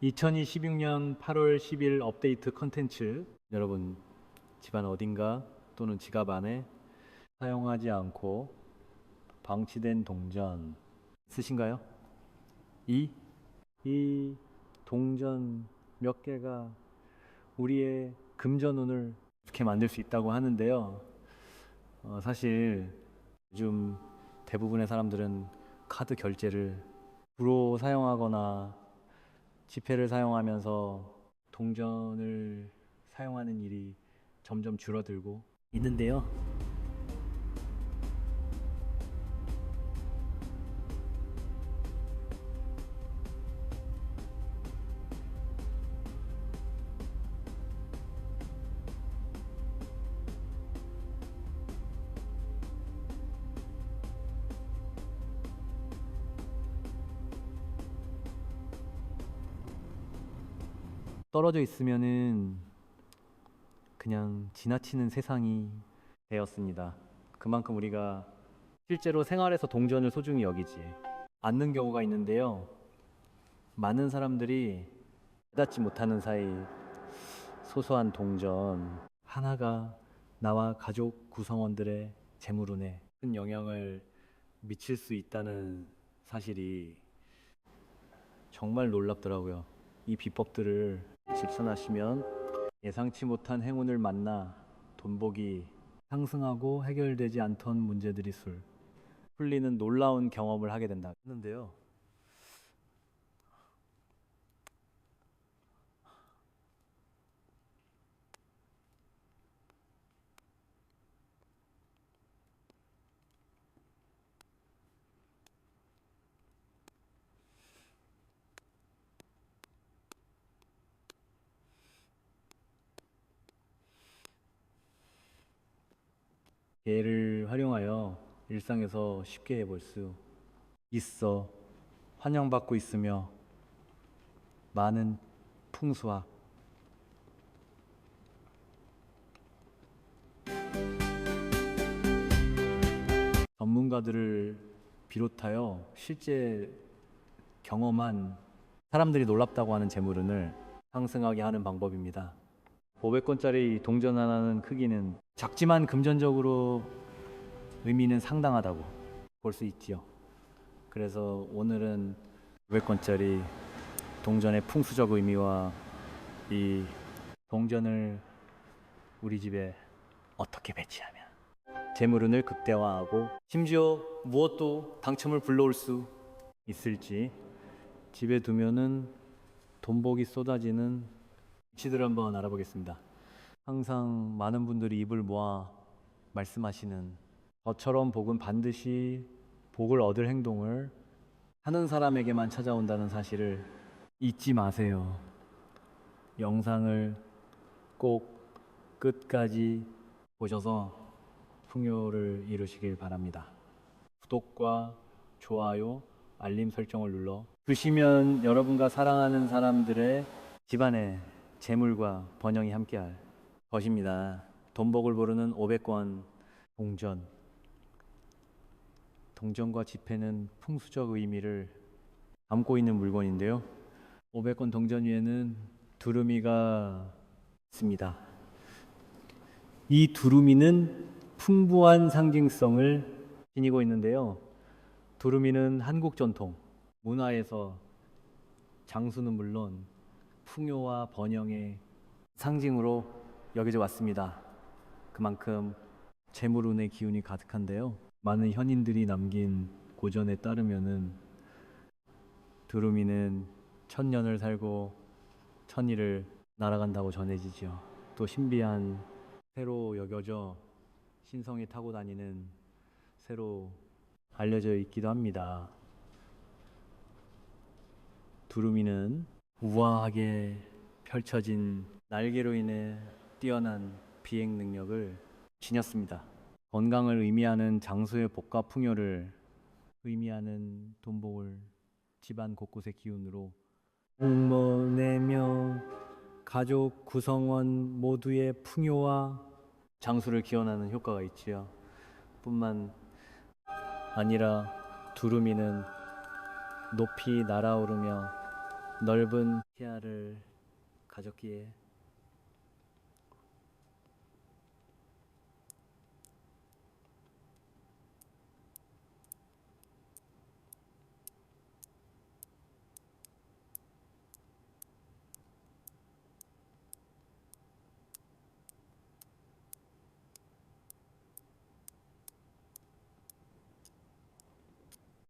2026년 8월 10일 업데이트 컨텐츠. 여러분, 집안 어딘가 또는 지갑 안에 사용하지 않고 방치된 동전 쓰신가요? 이 동전 몇 개가 우리의 금전운을 좋게 만들 수 있다고 하는데요. 사실 요즘 대부분의 사람들은 카드 결제를 주로 사용하거나 지폐를 사용하면서 동전을 사용하는 일이 점점 줄어들고 있는데요. 떨어져 있으면은 그냥 지나치는 세상이 되었습니다. 그만큼 우리가 실제로 생활에서 동전을 소중히 여기지 않는 경우가 있는데요. 많은 사람들이 깨닫지 못하는 사이 소소한 동전 하나가 나와 가족 구성원들의 재물운에 큰 영향을 미칠 수 있다는 사실이 정말 놀랍더라고요. 이 비법들을 실천하시면 예상치 못한 행운을 만나 돈복이 상승하고 해결되지 않던 문제들이 풀리는 놀라운 경험을 하게 된다 하는데요. 얘를 활용하여 일상에서 쉽게 해볼 수 있어 환영받고 있으며 많은 풍수와 전문가들을 비롯하여 실제 경험한 사람들이 놀랍다고 하는 재물운을 상승하게 하는 방법입니다. 500권짜리 동전 하나는 크기는 작지만 금전적으로 의미는 상당하다고 볼 수 있지요. 그래서 오늘은 500권짜리 동전의 풍수적 의미와 이 동전을 우리 집에 어떻게 배치하면 재물운을 극대화하고 심지어 무엇도 당첨을 불러올 수 있을지 집에 두면은 돈복이 쏟아지는 위치들을 한번 알아보겠습니다. 항상 많은 분들이 입을 모아 말씀하시는 저처럼 복은 반드시 복을 얻을 행동을 하는 사람에게만 찾아온다는 사실을 잊지 마세요. 영상을 꼭 끝까지 보셔서 풍요를 이루시길 바랍니다. 구독과 좋아요, 알림 설정을 눌러 두시면 여러분과 사랑하는 사람들의 집안에 재물과 번영이 함께할 것입니다. 돈복을 부르는 500권 동전. 동전과 지폐는 풍수적 의미를 담고 있는 물건인데요. 500권 동전 위에는 두루미가 있습니다. 이 두루미는 풍부한 상징성을 지니고 있는데요. 두루미는 한국 전통 문화에서 장수는 물론 풍요와 번영의 상징으로 여겨져 왔습니다. 그만큼 재물운의 기운이 가득한데요. 많은 현인들이 남긴 고전에 따르면은 두루미는 1000년을 살고 1000일을 날아간다고 전해지죠. 또 신비한 새로 여겨져 신성이 타고 다니는 새로 알려져 있기도 합니다. 두루미는 우아하게 펼쳐진 날개로 인해 뛰어난 비행 능력을 지녔습니다. 건강을 의미하는 장수의 복과 풍요를 의미하는 돈복을 집안 곳곳의 기운으로 뿜어내며 가족 구성원 모두의 풍요와 장수를 기원하는 효과가 있지요. 뿐만 아니라 두루미는 높이 날아오르며 넓은 시야를 가졌기에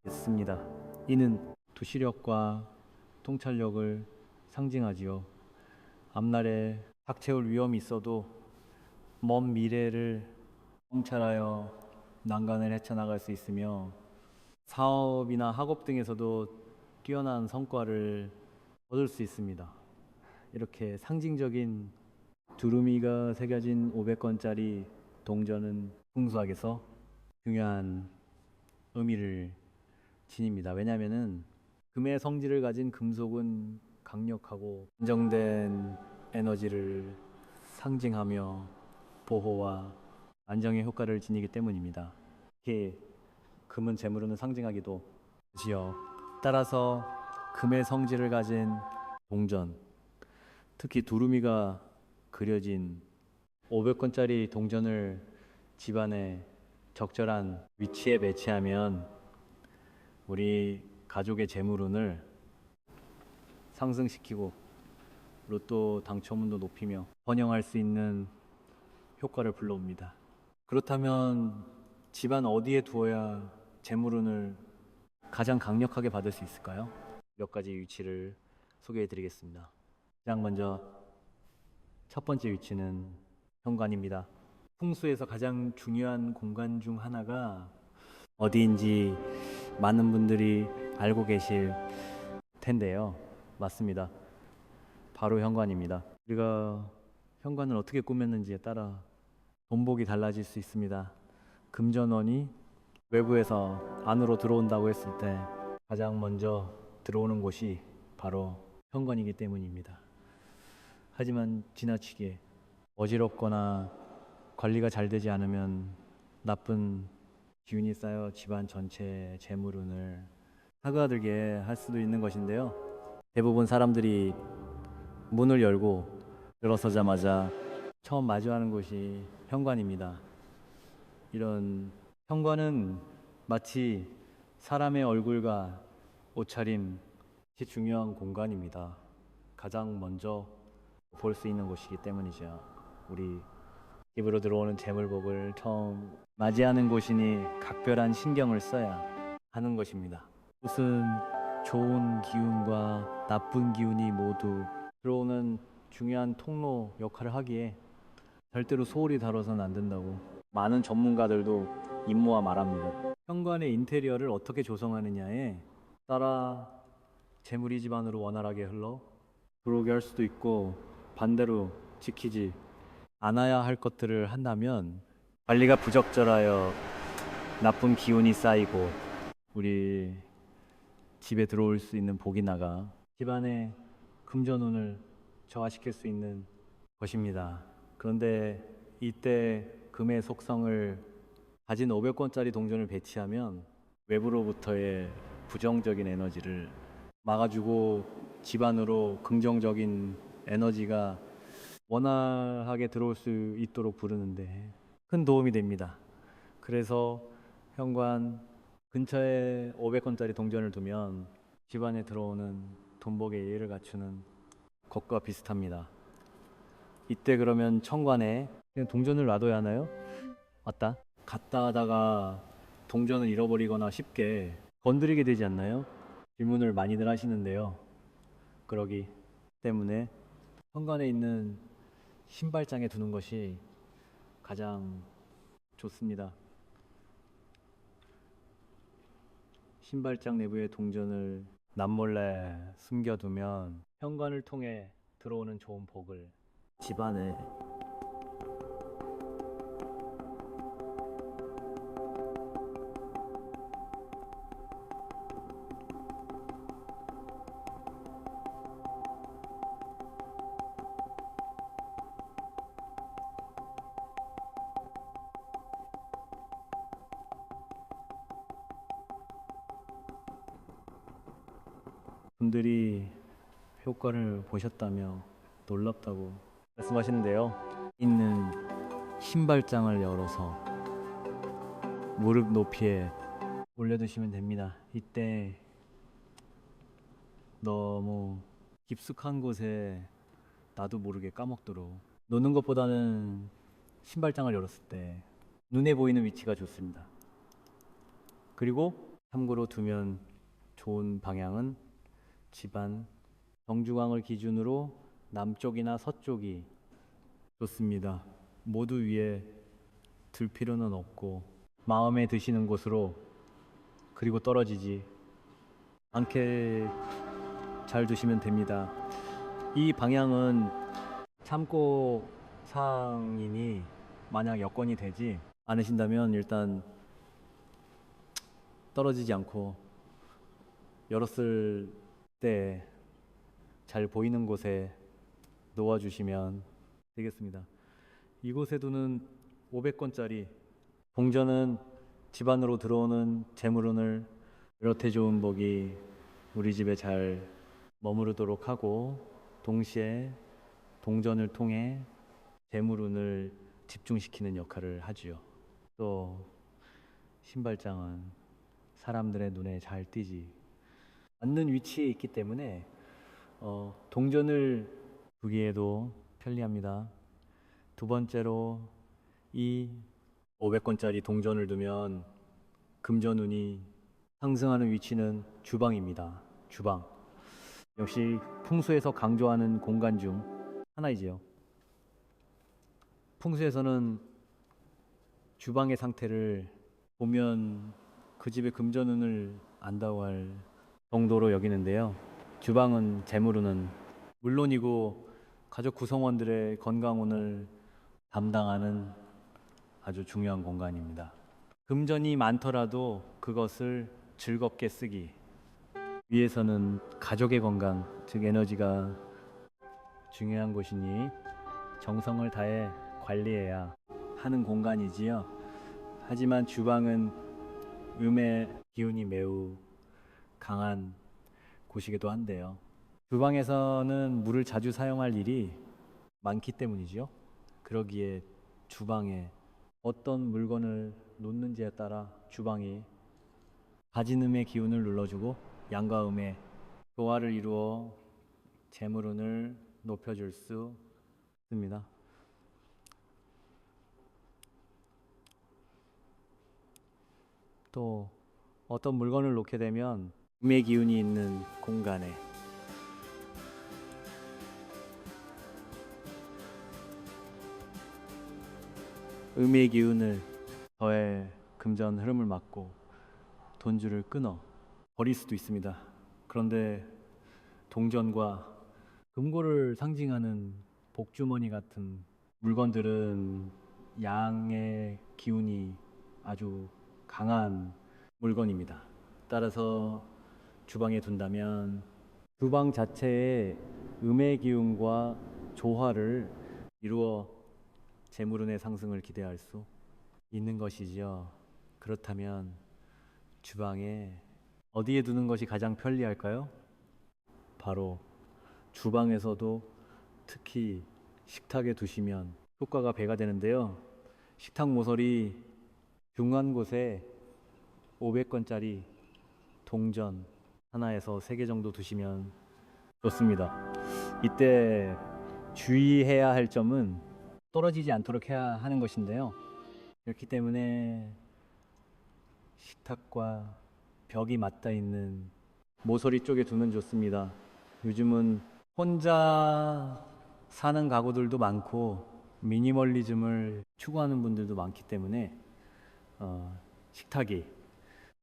됐습니다. 이는 도시력과 통찰력을 상징하지요. 앞날에 닥쳐올 위험이 있어도 먼 미래를 통찰하여 난관을 헤쳐나갈 수 있으며 사업이나 학업 등에서도 뛰어난 성과를 얻을 수 있습니다. 이렇게 상징적인 두루미가 새겨진 500권짜리 동전은 풍수학에서 중요한 의미를 지닙니다. 왜냐하면은 금의 성질을 가진 금속은 강력하고 안정된 에너지를 상징하며 보호와 안정의 효과를 지니기 때문입니다. 특히 금은 재물운을 상징하기도 하지요. 따라서 금의 성질을 가진 동전, 특히 두루미가 그려진 500권짜리 동전을 집안의 적절한 위치에 배치하면 우리 가족의 재물운을 상승시키고 로또 당첨운도 높이며 번영할 수 있는 효과를 불러옵니다. 그렇다면 집안 어디에 두어야 재물운을 가장 강력하게 받을 수 있을까요? 몇 가지 위치를 소개해 드리겠습니다. 가장 먼저 첫 번째 위치는 현관입니다. 풍수에서 가장 중요한 공간 중 하나가 어디인지 많은 분들이 알고 계실 텐데요. 맞습니다. 바로 현관입니다. 우리가 현관을 어떻게 꾸몄는지에 따라 돈복이 달라질 수 있습니다. 금전원이 외부에서 안으로 들어온다고 했을 때 가장 먼저 들어오는 곳이 바로 현관이기 때문입니다. 하지만 지나치게 어지럽거나 관리가 잘 되지 않으면 나쁜 기운이 쌓여 집안 전체 재물운을 사그라들게 할 수도 있는 것인데요. 대부분 사람들이 문을 열고 들어서자마자 처음 마주하는 곳이 현관입니다. 이런 현관은 마치 사람의 얼굴과 옷차림이 중요한 공간입니다. 가장 먼저 볼 수 있는 곳이기 때문이죠. 우리 집으로 들어오는 재물복을 처음 맞이하는 곳이니 각별한 신경을 써야 하는 것입니다. 옷은 좋은 기운과 나쁜 기운이 모두 들어오는 중요한 통로 역할을 하기에 절대로 소홀히 다뤄서는 안 된다고 많은 전문가들도 임모와 말합니다. 현관의 인테리어를 어떻게 조성하느냐에 따라 재물이 집안으로 원활하게 흘러 들어오게 할 수도 있고 반대로 지키지 않아야 할 것들을 한다면 관리가 부적절하여 나쁜 기운이 쌓이고 우리 집에 들어올 수 있는 복이 나가 집안의 금전운을 저하시킬 수 있는 것입니다. 그런데 이때 금의 속성을 가진 500권짜리 동전을 배치하면 외부로부터의 부정적인 에너지를 막아주고 집안으로 긍정적인 에너지가 원활하게 들어올 수 있도록 부르는데 큰 도움이 됩니다. 그래서 현관 근처에 500권짜리 동전을 두면 집안에 들어오는 돈복의 예의를 갖추는 것과 비슷합니다. 이때 그러면 천관에 그냥 동전을 놔둬야 하나요? 맞다. 갔다 하다가 동전을 잃어버리거나 쉽게 건드리게 되지 않나요? 질문을 많이들 하시는데요. 그러기 때문에 현관에 있는 신발장에 두는 것이 가장 좋습니다. 신발장 내부에 동전을 남몰래 숨겨두면 현관을 통해 들어오는 좋은 복을 집안에 분들이 효과를 보셨다며 놀랍다고 말씀하시는데요. 있는 신발장을 열어서 무릎 높이에 올려두시면 됩니다. 이때 너무 깊숙한 곳에 나도 모르게 까먹도록 노는 것보다는 신발장을 열었을 때 눈에 보이는 위치가 좋습니다. 그리고 참고로 두면 좋은 방향은 집안 정중앙을 기준으로 남쪽이나 서쪽이 좋습니다. 모두 위에 들 필요는 없고 마음에 드시는 곳으로, 그리고 떨어지지 않게 잘 두시면 됩니다. 이 방향은 참고 사항이니 만약 여건이 되지 않으신다면 일단 떨어지지 않고 열었을 때 잘 보이는 곳에 놓아주시면 되겠습니다. 이곳에 두는 500권짜리 동전은 집안으로 들어오는 재물운을 여태 좋은 복이 우리 집에 잘 머무르도록 하고, 동시에 동전을 통해 재물운을 집중시키는 역할을 하지요. 또 신발장은 사람들의 눈에 잘 띄지 않는 위치에 있기 때문에 동전을 두기에도 편리합니다. 두 번째로, 이 500권짜리 동전을 두면 금전운이 상승하는 위치는 주방입니다. 주방 역시 풍수에서 강조하는 공간 중 하나이지요. 풍수에서는 주방의 상태를 보면 그 집의 금전운을 안다고 할 정도로 여기는데요. 주방은 재물운은 물론이고 가족 구성원들의 건강운을 담당하는 아주 중요한 공간입니다. 금전이 많더라도 그것을 즐겁게 쓰기 위해서는 가족의 건강, 즉 에너지가 중요한 곳이니 정성을 다해 관리해야 하는 공간이지요. 하지만 주방은 음의 기운이 매우 강한 곳이기도 한데요. 주방에서는 물을 자주 사용할 일이 많기 때문이죠. 그러기에 주방에 어떤 물건을 놓는지에 따라 주방이 가진 음의 기운을 눌러주고 양과 음의 조화를 이루어 재물운을 높여줄 수 있습니다. 또 어떤 물건을 놓게 되면 음의 기운이 있는 공간에 음의 기운을 더해 금전 흐름을 막고 돈줄을 끊어 버릴 수도 있습니다. 그런데 동전과 금고를 상징하는 복주머니 같은 물건들은 양의 기운이 아주 강한 물건입니다. 따라서 주방에 둔다면 주방 자체의 음의 기운과 조화를 이루어 재물운의 상승을 기대할 수 있는 것이지요. 그렇다면 주방에 어디에 두는 것이 가장 편리할까요? 바로 주방에서도 특히 식탁에 두시면 효과가 배가 되는데요. 식탁 모서리 중간 곳에 500권짜리 동전 하나에서 3개 정도 두시면 좋습니다. 이때 주의해야 할 점은 떨어지지 않도록 해야 하는 것인데요. 그렇기 때문에 식탁과 벽이 맞닿아 있는 모서리 쪽에 두면 좋습니다. 요즘은 혼자 사는 가구들도 많고 미니멀리즘을 추구하는 분들도 많기 때문에 식탁이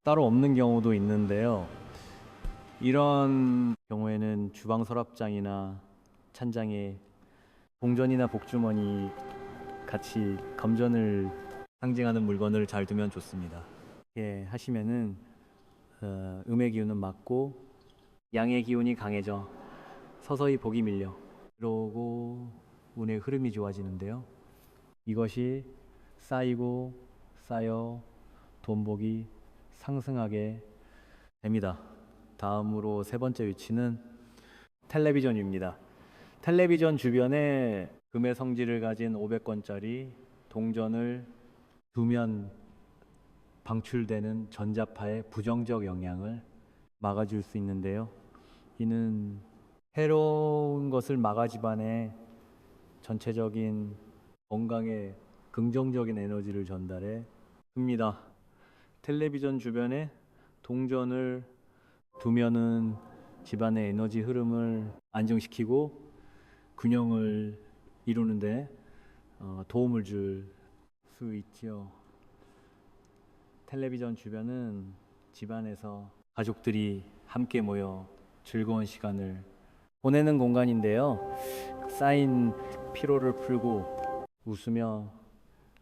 따로 없는 경우도 있는데요. 이런 경우에는 주방 서랍장이나 찬장에 동전이나 복주머니 같이 금전을 상징하는 물건을 잘 두면 좋습니다. 이렇게 하시면은 음의 기운은 맞고 양의 기운이 강해져 서서히 복이 밀려 그러고 운의 흐름이 좋아지는데요. 이것이 쌓이고 쌓여 돈복이 상승하게 됩니다. 다음으로 세 번째 위치는 텔레비전입니다. 텔레비전 주변에 금의 성질을 가진 500권짜리 동전을 두면 방출되는 전자파의 부정적 영향을 막아줄 수 있는데요. 이는 해로운 것을 막아집안에 전체적인 건강에 긍정적인 에너지를 전달해 줍니다. 텔레비전 주변에 동전을 두면은 집안의 에너지 흐름을 안정시키고 균형을 이루는데 도움을 줄 수 있지요. 텔레비전 주변은 집안에서 가족들이 함께 모여 즐거운 시간을 보내는 공간인데요. 쌓인 피로를 풀고 웃으며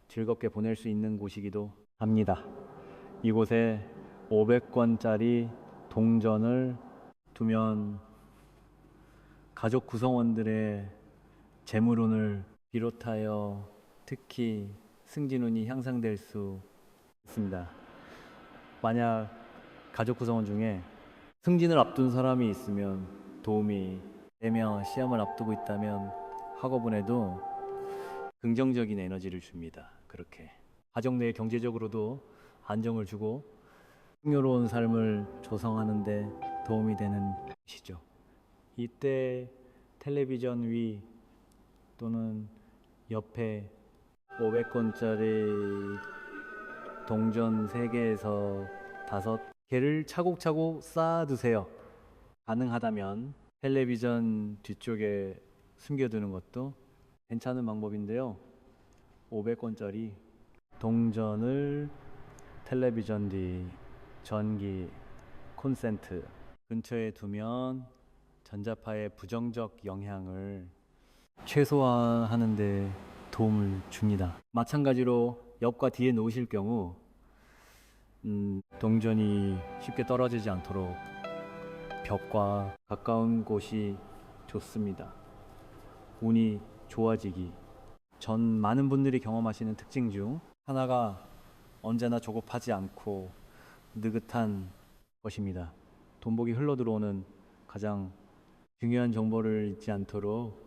즐겁게 보낼 수 있는 곳이기도 합니다. 이곳에 500권짜리 동전을 두면 가족 구성원들의 재물운을 비롯하여 특히 승진운이 향상될 수 있습니다. 만약 가족 구성원 중에 승진을 앞둔 사람이 있으면 도움이 되며 시험을 앞두고 있다면 학업운에도 긍정적인 에너지를 줍니다. 그렇게 가정 내 경제적으로도 안정을 주고 풍요로운 삶을 조성하는 데 도움이 되는 것이죠. 이때 텔레비전 위 또는 옆에 500권짜리 동전 3개에서 5개를 차곡차곡 쌓아두세요. 가능하다면 텔레비전 뒤쪽에 숨겨두는 것도 괜찮은 방법인데요. 500권짜리 동전을 텔레비전 뒤 전기 콘센트 근처에 두면 전자파의 부정적 영향을 최소화하는 데 도움을 줍니다. 마찬가지로 옆과 뒤에 놓으실 경우 동전이 쉽게 떨어지지 않도록 벽과 가까운 곳이 좋습니다. 운이 좋아지기 전 많은 분들이 경험하시는 특징 중 하나가 언제나 조급하지 않고 느긋한 것입니다. 돈복이 흘러들어오는 가장 중요한 정보를 잊지 않도록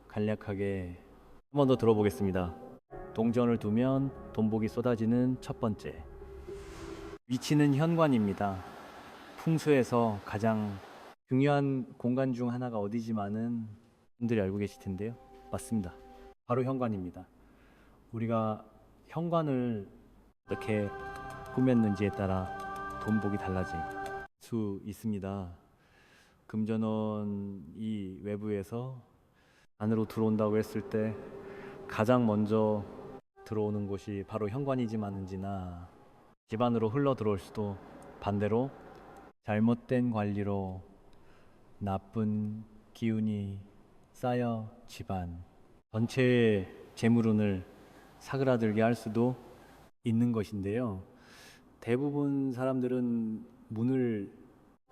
간략하게 한 번 더 들어보겠습니다. 동전을 두면 돈복이 쏟아지는 첫 번째, 위치는 현관입니다. 풍수에서 가장 중요한 공간 중 하나가 어디지만은 분들이 알고 계실 텐데요. 맞습니다. 바로 현관입니다. 우리가 현관을 어떻게 꾸몄는지에 따라 돈복이 달라질 수 있습니다. 금전원이 외부에서 안으로 들어온다고 했을 때 가장 먼저 들어오는 곳이 바로 현관이지만은지나 집 안으로 흘러 들어올 수도 반대로 잘못된 관리로 나쁜 기운이 쌓여 집안 전체의 재물운을 사그라들게 할 수도 있는 것인데요. 대부분 사람들은 문을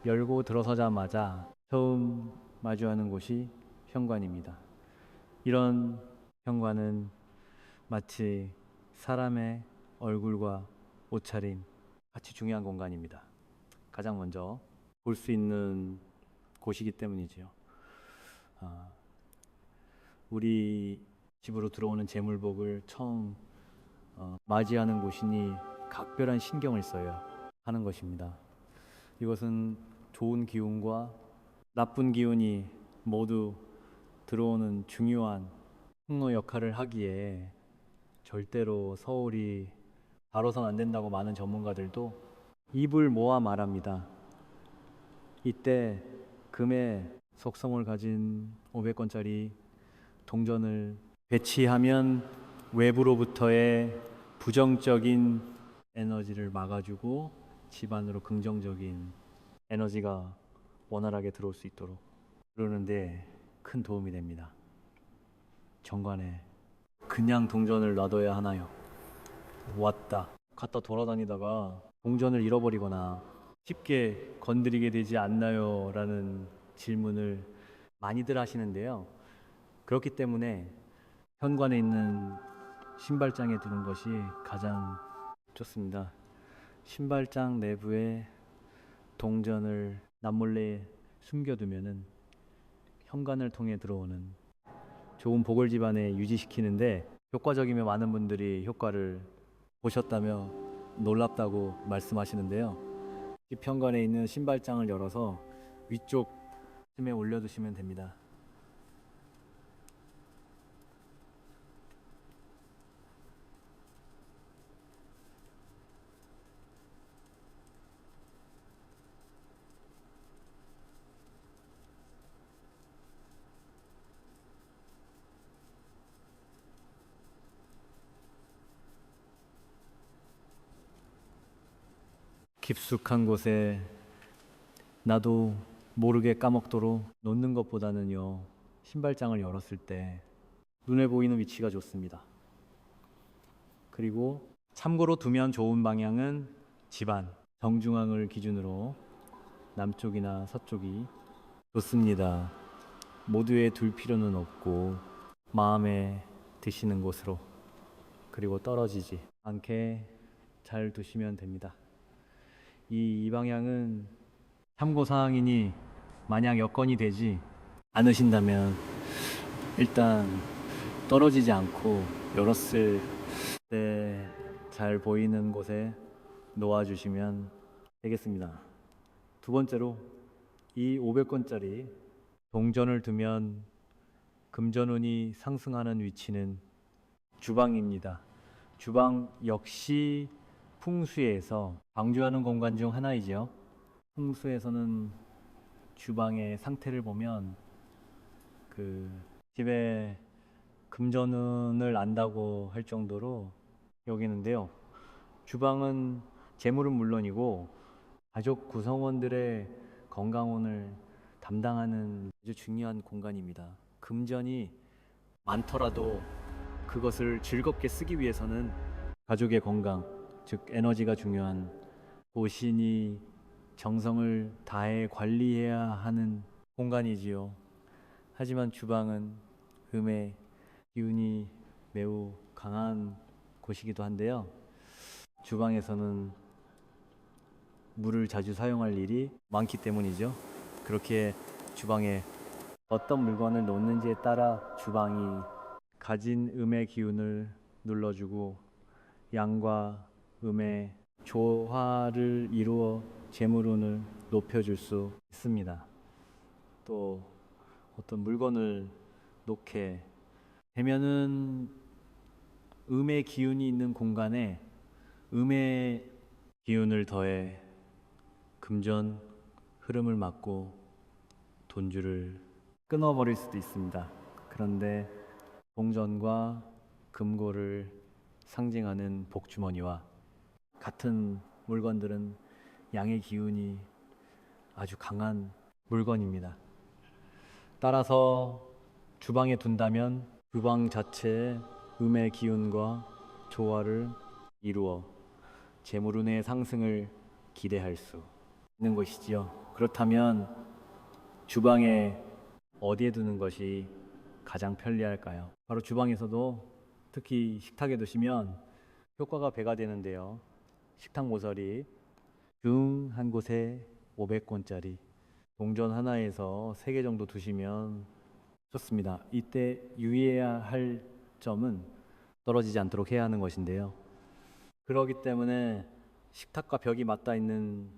열고 들어서자마자 처음 마주하는 곳이 현관입니다. 이런 현관은 마치 사람의 얼굴과 옷차림 같이 중요한 공간입니다. 가장 먼저 볼 수 있는 곳이기 때문이지요. 우리 집으로 들어오는 재물복을 처음 맞이하는 곳이니 각별한 신경을 써야 하는 것입니다. 이것은 좋은 기운과 나쁜 기운이 모두 들어오는 중요한 통로 역할을 하기에 절대로 서울이 바로선 안 된다고 많은 전문가들도 입을 모아 말합니다. 이때 금의 속성을 가진 500권짜리 동전을 배치하면 외부로부터의 부정적인 에너지를 막아주고 집안으로 긍정적인 에너지가 원활하게 들어올 수 있도록 그러는데 큰 도움이 됩니다. 정관에 그냥 동전을 놔둬야 하나요? 왔다 갔다 돌아다니다가 동전을 잃어버리거나 쉽게 건드리게 되지 않나요? 라는 질문을 많이들 하시는데요. 그렇기 때문에 현관에 있는 신발장에 두는 것이 가장 좋습니다. 신발장 내부에 동전을 남몰래 숨겨두면은 현관을 통해 들어오는 좋은 보궐 집안에 유지시키는데 효과적이며 많은 분들이 효과를 보셨다며 놀랍다고 말씀하시는데요. 집 현관에 있는 신발장을 열어서 위쪽 쯤에 올려두시면 됩니다. 깊숙한 곳에 나도 모르게 까먹도록 놓는 것보다는요, 신발장을 열었을 때 눈에 보이는 위치가 좋습니다. 그리고 참고로 두면 좋은 방향은 집안 정중앙을 기준으로 남쪽이나 서쪽이 좋습니다. 모두에 둘 필요는 없고 마음에 드시는 곳으로, 그리고 떨어지지 않게 잘 두시면 됩니다. 이 방향은 참고사항이니 만약 여건이 되지 않으신다면 일단 떨어지지 않고 열었을 때 잘 보이는 곳에 놓아주시면 되겠습니다. 두 번째로, 이 500권짜리 동전을 두면 금전운이 상승하는 위치는 주방입니다. 주방 역시 풍수에서 강조하는 공간 중 하나이죠. 풍수에서는 주방의 상태를 보면 그 집에 금전운을 안다고 할 정도로 여기는데요. 주방은 재물은 물론이고 가족 구성원들의 건강운을 담당하는 아주 중요한 공간입니다. 금전이 많더라도 그것을 즐겁게 쓰기 위해서는 가족의 건강, 즉 에너지가 중요한 곳이니 정성을 다해 관리해야 하는 공간이지요. 하지만 주방은 음의 기운이 매우 강한 곳이기도 한데요. 주방에서는 물을 자주 사용할 일이 많기 때문이죠. 그렇게 주방에 어떤 물건을 놓는지에 따라 주방이 가진 음의 기운을 눌러주고 양과 음의 조화를 이루어 재물운을 높여줄 수 있습니다. 또 어떤 물건을 놓게 되면은 음의 기운이 있는 공간에 음의 기운을 더해 금전 흐름을 막고 돈줄을 끊어버릴 수도 있습니다. 그런데 동전과 금고를 상징하는 복주머니와 같은 물건들은 양의 기운이 아주 강한 물건입니다. 따라서 주방에 둔다면 주방 자체에 음의 기운과 조화를 이루어 재물운의 상승을 기대할 수 있는 것이지요. 그렇다면 주방에 어디에 두는 것이 가장 편리할까요? 바로 주방에서도 특히 식탁에 두시면 효과가 배가 되는데요. 식탁 모서리 중 한 곳에 500권짜리 동전 하나에서 3개 정도 두시면 좋습니다. 이때 유의해야 할 점은 떨어지지 않도록 해야 하는 것인데요. 그렇기 때문에 식탁과 벽이 맞닿아 있는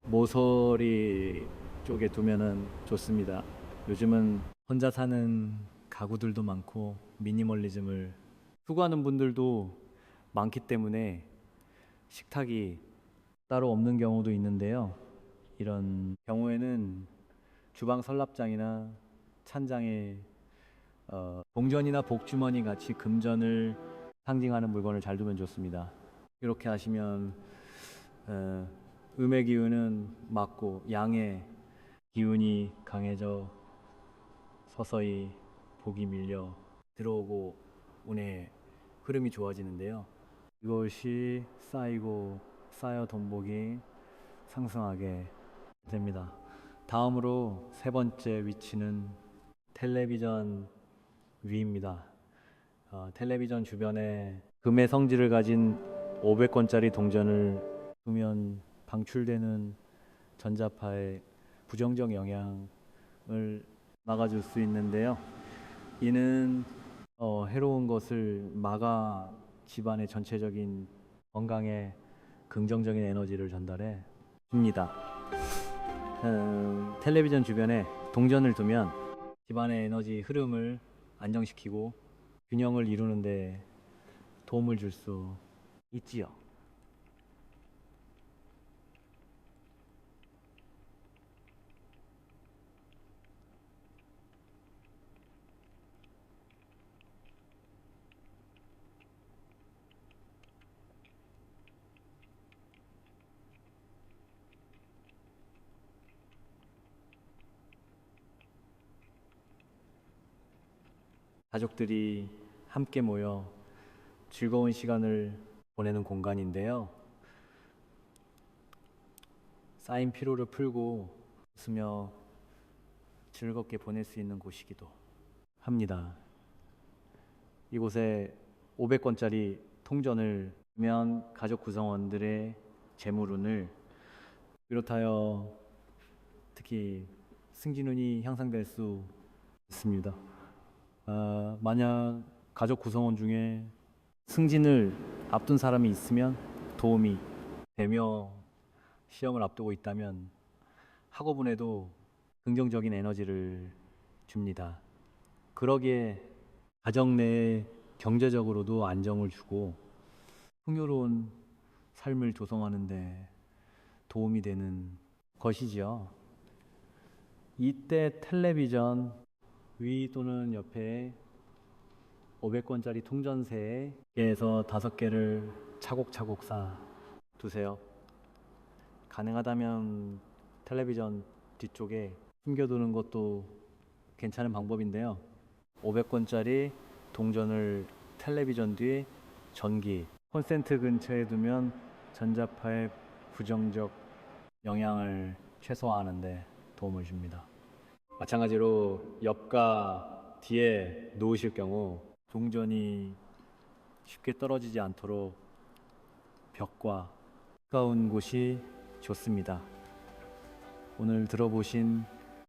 모서리 쪽에 두면은 좋습니다. 요즘은 혼자 사는 가구들도 많고 미니멀리즘을 추구하는 분들도 많기 때문에 식탁이 따로 없는 경우도 있는데요. 이런 경우에는 주방 서랍장이나 찬장에 동전이나 복주머니 같이 금전을 상징하는 물건을 잘 두면 좋습니다. 이렇게 하시면 음의 기운은 막고 양의 기운이 강해져 서서히 복이 밀려 들어오고 운의 흐름이 좋아지는데요. 이것이 쌓여 돈복이 상승하게 됩니다. 다음으로 세 번째 위치는 텔레비전 위입니다. 텔레비전 주변에 금의 성질을 가진 500권짜리 동전을 두면 방출되는 전자파의 부정적 영향을 막아줄 수 있는데요. 이는 해로운 것을 막아 집안의 전체적인 건강에 긍정적인 에너지를 전달해 줍니다. 텔레비전 주변에 동전을 두면 집안의 에너지 흐름을 안정시키고 균형을 이루는데 도움을 줄 수 있지요. 가족들이 함께 모여 즐거운 시간을 보내는 공간인데요. 쌓인 피로를 풀고 웃으며 즐겁게 보낼 수 있는 곳이기도 합니다. 이곳에 500권짜리 통전을 두면 가족 구성원들의 재물운을 비롯하여 특히 승진운이 향상될 수 있습니다. 만약 가족 구성원 중에 승진을 앞둔 사람이 있으면 도움이 되며 시험을 앞두고 있다면 학업운에도 긍정적인 에너지를 줍니다. 그러기에 가정 내에 경제적으로도 안정을 주고 풍요로운 삶을 조성하는 데 도움이 되는 것이지요. 이때 텔레비전 위 또는 옆에 500권짜리 통전세에서 5개를 차곡차곡 쌓아 두세요. 가능하다면 텔레비전 뒤쪽에 숨겨두는 것도 괜찮은 방법인데요. 500권짜리 동전을 텔레비전 뒤 전기, 콘센트 근처에 두면 전자파의 부정적 영향을 최소화하는 데 도움을 줍니다. 마찬가지로 옆과 뒤에 놓으실 경우 동전이 쉽게 떨어지지 않도록 벽과 가까운 곳이 좋습니다. 오늘 들어보신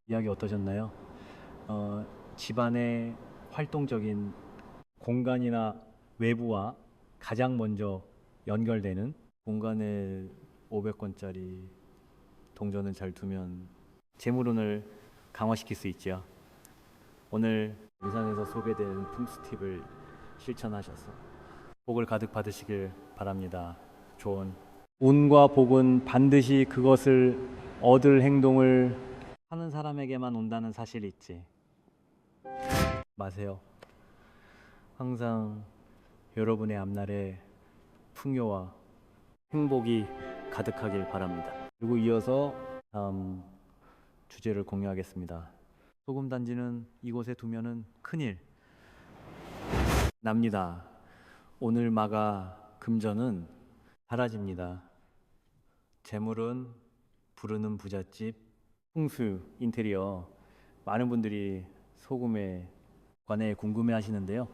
이야기 어떠셨나요? 집안의 활동적인 공간이나 외부와 가장 먼저 연결되는 공간에 500권짜리 동전을 잘 두면 재물운을 강화시킬 수 있죠. 오늘 영상에서 소개된 풍수 팁을 실천하셔서 복을 가득 받으시길 바랍니다. 조언. 운과 복은 반드시 그것을 얻을 행동을 하는 사람에게만 온다는 사실이 있지 마세요. 항상 여러분의 앞날에 풍요와 행복이 가득하길 바랍니다. 그리고 이어서 다음 주제를 공유하겠습니다. 소금 단지는 이곳에 두면은 큰일 납니다. 오늘 마가 금전은 사라집니다. 재물은 부르는 부잣집, 풍수, 인테리어 많은 분들이 소금에 관해 궁금해 하시는데요.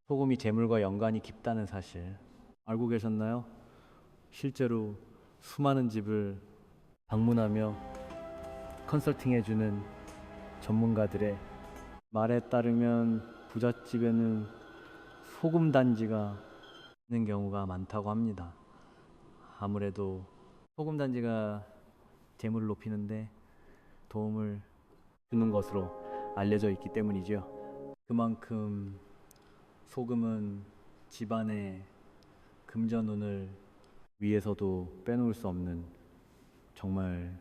소금이 재물과 연관이 깊다는 사실 알고 계셨나요? 실제로 수많은 집을 방문하며 컨설팅해주는 전문가들의 말에 따르면 부잣집에는 소금 단지가 있는 경우가 많다고 합니다. 아무래도 소금 단지가 재물을 높이는데 도움을 주는 것으로 알려져 있기 때문이죠. 그만큼 소금은 집안의 금전운을 위해서도 빼놓을 수 없는 정말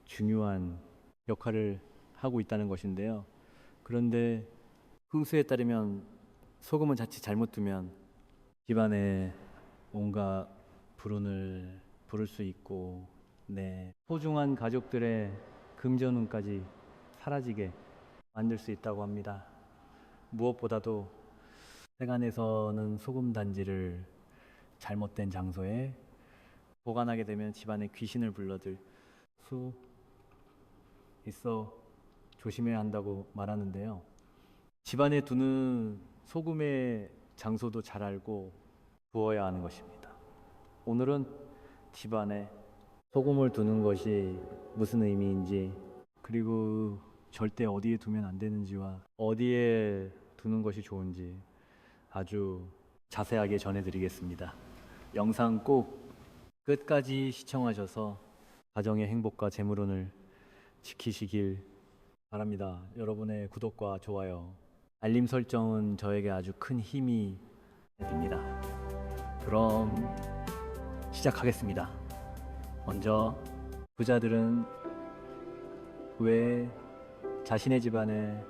중요한 역할을 하고 있다는 것인데요. 그런데 풍수에 따르면 소금은 자칫 잘못 두면 집안에 온갖 불운을 부를 수 있고 소중한 가족들의 금전운까지 사라지게 만들 수 있다고 합니다. 무엇보다도 세간에서는 소금 단지를 잘못된 장소에 보관하게 되면 집안에 귀신을 불러들 수 있어 조심해야 한다고 말하는데요. 집안에 두는 소금의 장소도 잘 알고 두어야 하는 것입니다. 오늘은 집안에 소금을 두는 것이 무슨 의미인지 그리고 절대 어디에 두면 안 되는지와 어디에 두는 것이 좋은지 아주 자세하게 전해드리겠습니다. 영상 꼭 끝까지 시청하셔서 가정의 행복과 재물운을 지키시길 바랍니다. 여러분의 구독과 좋아요, 알림 설정은 저에게 아주 큰 힘이 됩니다. 그럼 시작하겠습니다. 먼저 부자들은 왜 자신의 집안에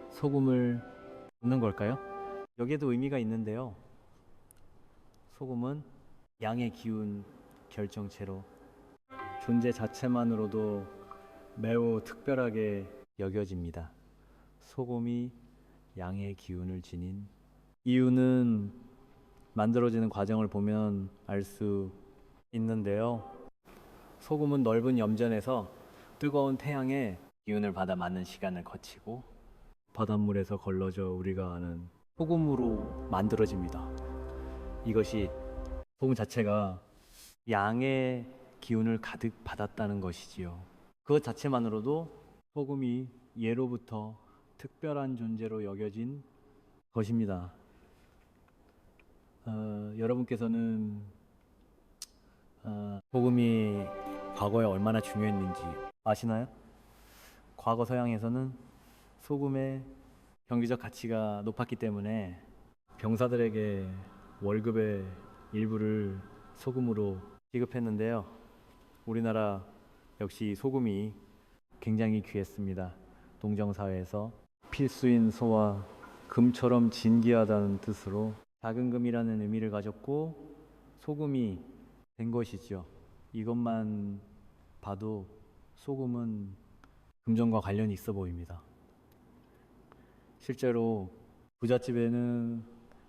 소금을 붓는 걸까요? 여기에도 의미가 있는데요. 소금은 양의 기운 결정체로 존재 자체만으로도 매우 특별하게 여겨집니다. 소금이 양의 기운을 지닌 이유는 만들어지는 과정을 보면 알 수 있는데요. 소금은 넓은 염전에서 뜨거운 태양의 기운을 받아 많은 시간을 거치고 바닷물에서 걸러져 우리가 아는 소금으로 만들어집니다. 이것이 소금 자체가 양의 기운을 가득 받았다는 것이지요. 그것 자체만으로도 소금이 예로부터 특별한 존재로 여겨진 것입니다. 여러분께서는 소금이 과거에 얼마나 중요했는지 아시나요? 과거 서양에서는 소금의 경제적 가치가 높았기 때문에 병사들에게 월급의 일부를 소금으로 지급했는데요. 우리나라 역시 소금이 굉장히 귀했습니다. 동정사회에서 필수인 소와 금처럼 진귀하다는 뜻으로 작은 금이라는 의미를 가졌고 소금이 된 것이죠. 이것만 봐도 소금은 금전과 관련이 있어 보입니다. 실제로 부잣집에는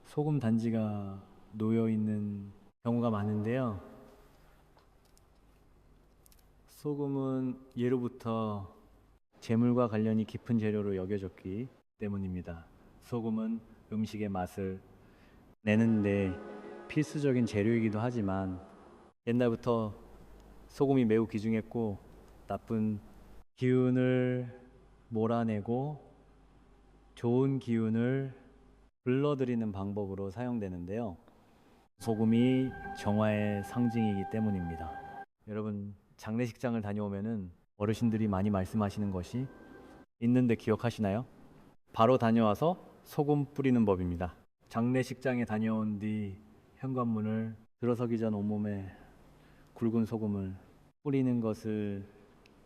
소금 단지가 놓여 있는 경우가 많은데요. 소금은 예로부터 재물과 관련이 깊은 재료로 여겨졌기 때문입니다. 소금은 음식의 맛을 내는데 필수적인 재료이기도 하지만 옛날부터 소금이 매우 귀중했고 나쁜 기운을 몰아내고 좋은 기운을 불러들이는 방법으로 사용되는데요. 소금이 정화의 상징이기 때문입니다. 여러분, 장례식장을 다녀오면은 어르신들이 많이 말씀하시는 것이 있는데 기억하시나요? 바로 다녀와서 소금 뿌리는 법입니다. 장례식장에 다녀온 뒤 현관문을 들어서기 전 온몸에 굵은 소금을 뿌리는 것을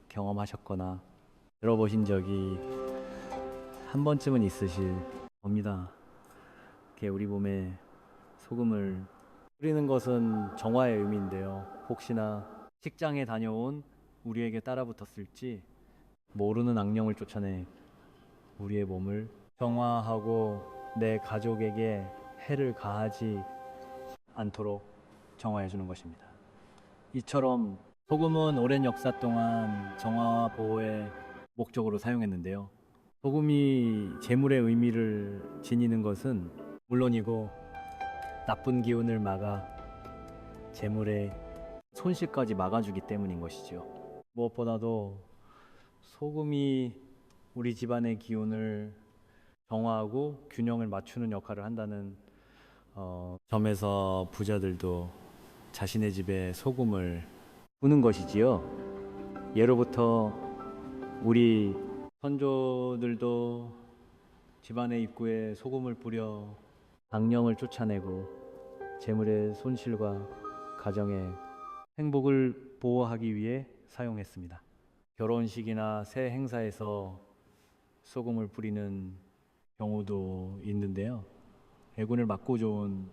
경험하셨거나 들어보신 적이 한 번쯤은 있으실 겁니다. 이렇게 우리 몸에 소금을 뿌리는 것은 정화의 의미인데요. 혹시나 식장에 다녀온 우리에게 따라붙었을지 모르는 악령을 쫓아내 우리의 몸을 정화하고 내 가족에게 해를 가하지 않도록 정화해 주는 것입니다. 이처럼 소금은 오랜 역사 동안 정화와 보호의 목적으로 사용했는데요. 소금이 재물의 의미를 지니는 것은 물론이고 나쁜 기운을 막아 재물의 손실까지 막아주기 때문인 것이죠. 무엇보다도 소금이 우리 집안의 기운을 정화하고 균형을 맞추는 역할을 한다는 점에서 부자들도 자신의 집에 소금을 부는 것이지요. 예로부터 우리 선조들도 집안의 입구에 소금을 뿌려 악령을 쫓아내고 재물의 손실과 가정의 행복을 보호하기 위해 사용했습니다. 결혼식이나 새 행사에서 소금을 뿌리는 경우도 있는데요. 애군을 막고 좋은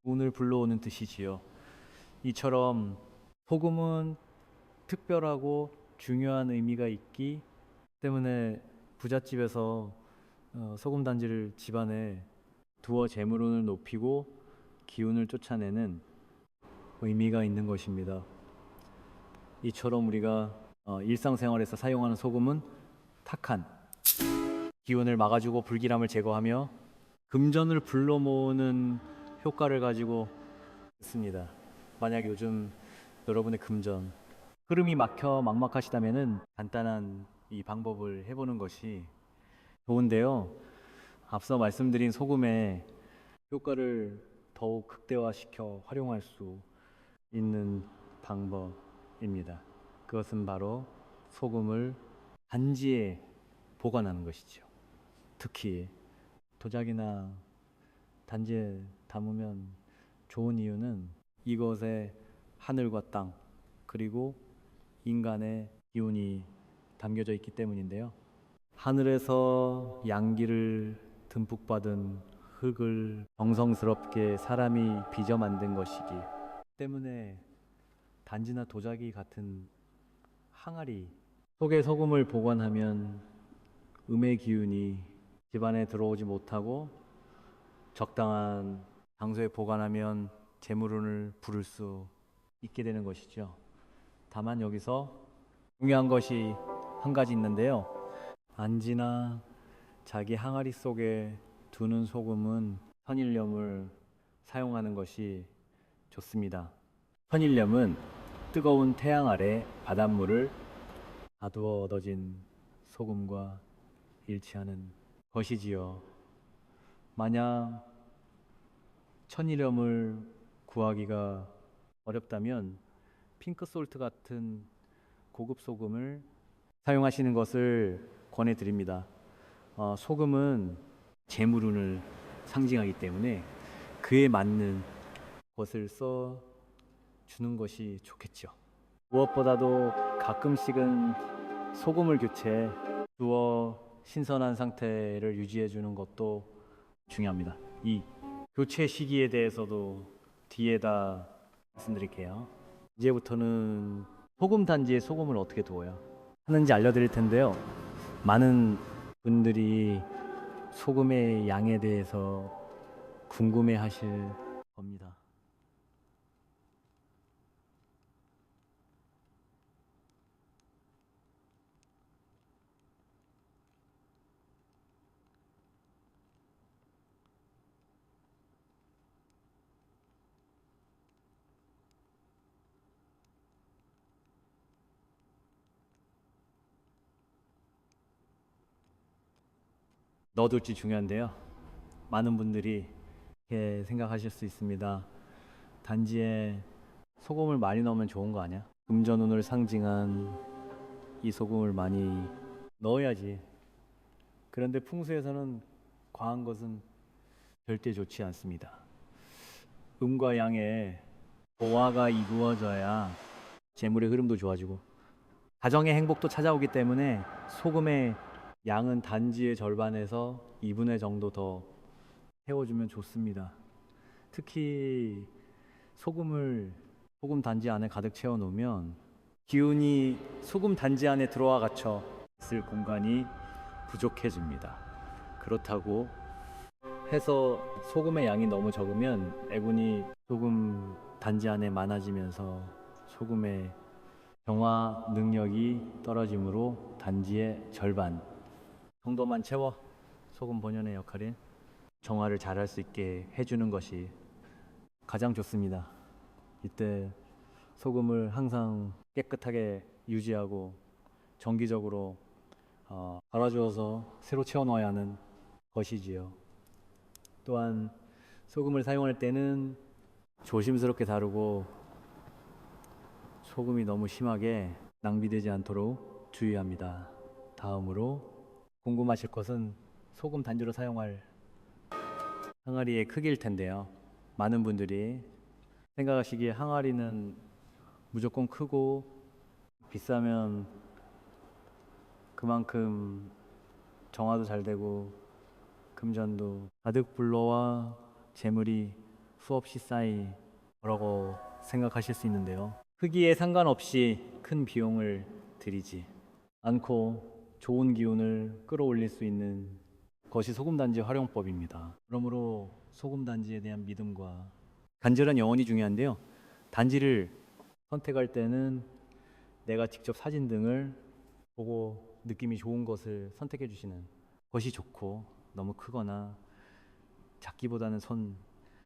운을 불러오는 뜻이지요. 이처럼 소금은 특별하고 중요한 의미가 있기 때문에 부잣집에서 소금 단지를 집안에 두어 재물운을 높이고 기운을 쫓아내는 의미가 있는 것입니다. 이처럼 우리가 일상생활에서 사용하는 소금은 탁한 기운을 막아주고 불길함을 제거하며 금전을 불러 모으는 효과를 가지고 있습니다. 만약 요즘 여러분의 금전 흐름이 막혀 막막하시다면은 간단한 이 방법을 해보는 것이 좋은데요. 앞서 말씀드린 소금의 효과를 더욱 극대화시켜 활용할 수 있는 방법입니다. 그것은 바로 소금을 단지에 보관하는 것이죠. 특히 도자기나 단지에 담으면 좋은 이유는 이것에 하늘과 땅 그리고 인간의 기운이 담겨져 있기 때문인데요. 하늘에서 양기를 듬뿍 받은 흙을 정성스럽게 사람이 빚어 만든 것이기 때문에 단지나 도자기 같은 항아리 속에 소금을 보관하면 음의 기운이 집안에 들어오지 못하고 적당한 장소에 보관하면 재물운을 부를 수 있게 되는 것이죠. 다만 여기서 중요한 것이 한 가지 있는데요. 안지나 자기 항아리 속에 두는 소금은 선일염을 사용하는 것이 좋습니다. 선일염은 뜨거운 태양 아래 바닷물을 가두어 얻어진 소금과 일치하는 것이지요. 만약 천일염을 구하기가 어렵다면 핑크솔트 같은 고급 소금을 사용하시는 것을 권해드립니다. 소금은 재물운을 상징하기 때문에 그에 맞는 것을 써 주는 것이 좋겠죠. 무엇보다도 가끔씩은 소금을 교체해 두어 신선한 상태를 유지해 주는 것도 중요합니다. 이 교체 시기에 대해서도 뒤에다 말씀드릴게요. 이제부터는 소금 단지에 소금을 어떻게 두어야 하는지 알려드릴 텐데요. 많은 분들이 소금의 양에 대해서 궁금해 하실 겁니다. 넣어둘지 중요한데요. 많은 분들이 이렇게 생각하실 수 있습니다. 단지에 소금을 많이 넣으면 좋은 거 아니야? 금전운을 상징한 이 소금을 많이 넣어야지. 그런데 풍수에서는 과한 것은 절대 좋지 않습니다. 음과 양의 조화가 이루어져야 재물의 흐름도 좋아지고 가정의 행복도 찾아오기 때문에 소금의 양은 단지의 절반에서 2분의 정도 더 채워주면 좋습니다. 특히 소금 단지 안에 가득 채워 놓으면 기운이 소금 단지 안에 들어와 갇혀 있을 공간이 부족해집니다. 그렇다고 해서 소금의 양이 너무 적으면 애군이 소금 단지 안에 많아지면서 소금의 정화 능력이 떨어지므로 단지의 절반 정도만 채워 소금 본연의 역할인 정화를 잘할 수 있게 해주는 것이 가장 좋습니다. 이때 소금을 항상 깨끗하게 유지하고 정기적으로 갈아주어서 새로 채워 넣어야 하는 것이지요. 또한 소금을 사용할 때는 조심스럽게 다루고 소금이 너무 심하게 낭비되지 않도록 주의합니다. 다음으로 궁금하실 것은 소금 단지로 사용할 항아리의 크기일 텐데요. 많은 분들이 생각하시기에 항아리는 무조건 크고 비싸면 그만큼 정화도 잘 되고 금전도 가득 불러와 재물이 수없이 쌓이 거라고 생각하실 수 있는데요. 크기에 상관없이 큰 비용을 들이지 않고 좋은 기운을 끌어올릴 수 있는 것이 소금단지 활용법입니다. 그러므로 소금단지에 대한 믿음과 간절한 영혼이 중요한데요. 단지를 선택할 때는 내가 직접 사진 등을 보고 느낌이 좋은 것을 선택해 주시는 것이 좋고, 너무 크거나 작기보다는 손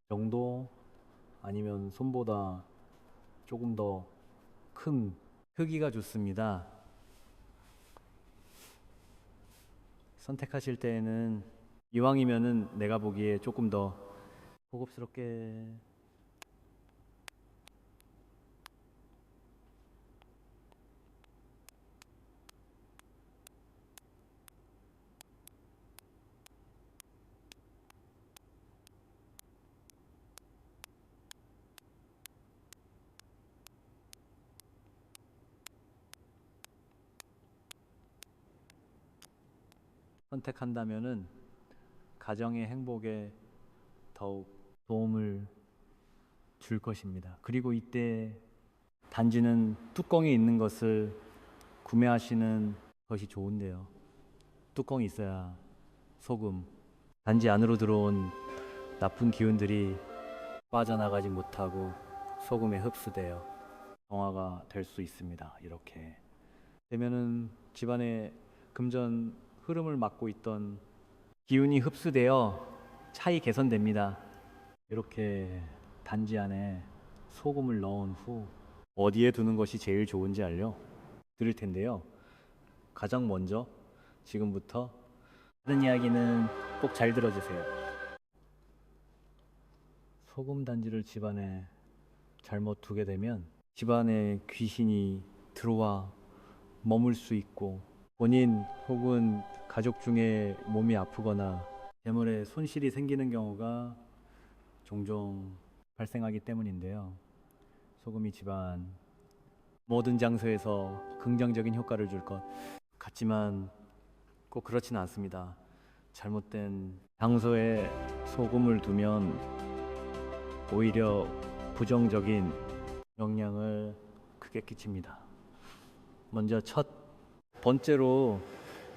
정도 아니면 손보다 조금 더 큰 크기가 좋습니다. 선택하실 때에는 이왕이면은 내가 보기에 조금 더 고급스럽게 선택한다면은 가정의 행복에 더욱 도움을 줄 것입니다. 그리고 이때 단지는 뚜껑이 있는 것을 구매하시는 것이 좋은데요. 뚜껑이 있어야 소금, 단지 안으로 들어온 나쁜 기운들이 빠져나가지 못하고 소금에 흡수되어 정화가 될 수 있습니다. 이렇게 되면은 집안의 금전 흐름을 막고 있던 기운이 흡수되어 차이 개선됩니다. 이렇게 단지 안에 소금을 넣은 후 어디에 두는 것이 제일 좋은지 알려드릴 텐데요. 가장 먼저 지금부터 다른 이야기는 꼭 잘 들어주세요. 소금 단지를 집안에 잘못 두게 되면 집안에 귀신이 들어와 머물 수 있고 본인 혹은 가족 중에 몸이 아프거나 재물에 손실이 생기는 경우가 종종 발생하기 때문인데요. 소금이 집안 모든 장소에서 긍정적인 효과를 줄 것 같지만 꼭 그렇지는 않습니다. 잘못된 장소에 소금을 두면 오히려 부정적인 영향을 크게 끼칩니다. 먼저 첫 번째로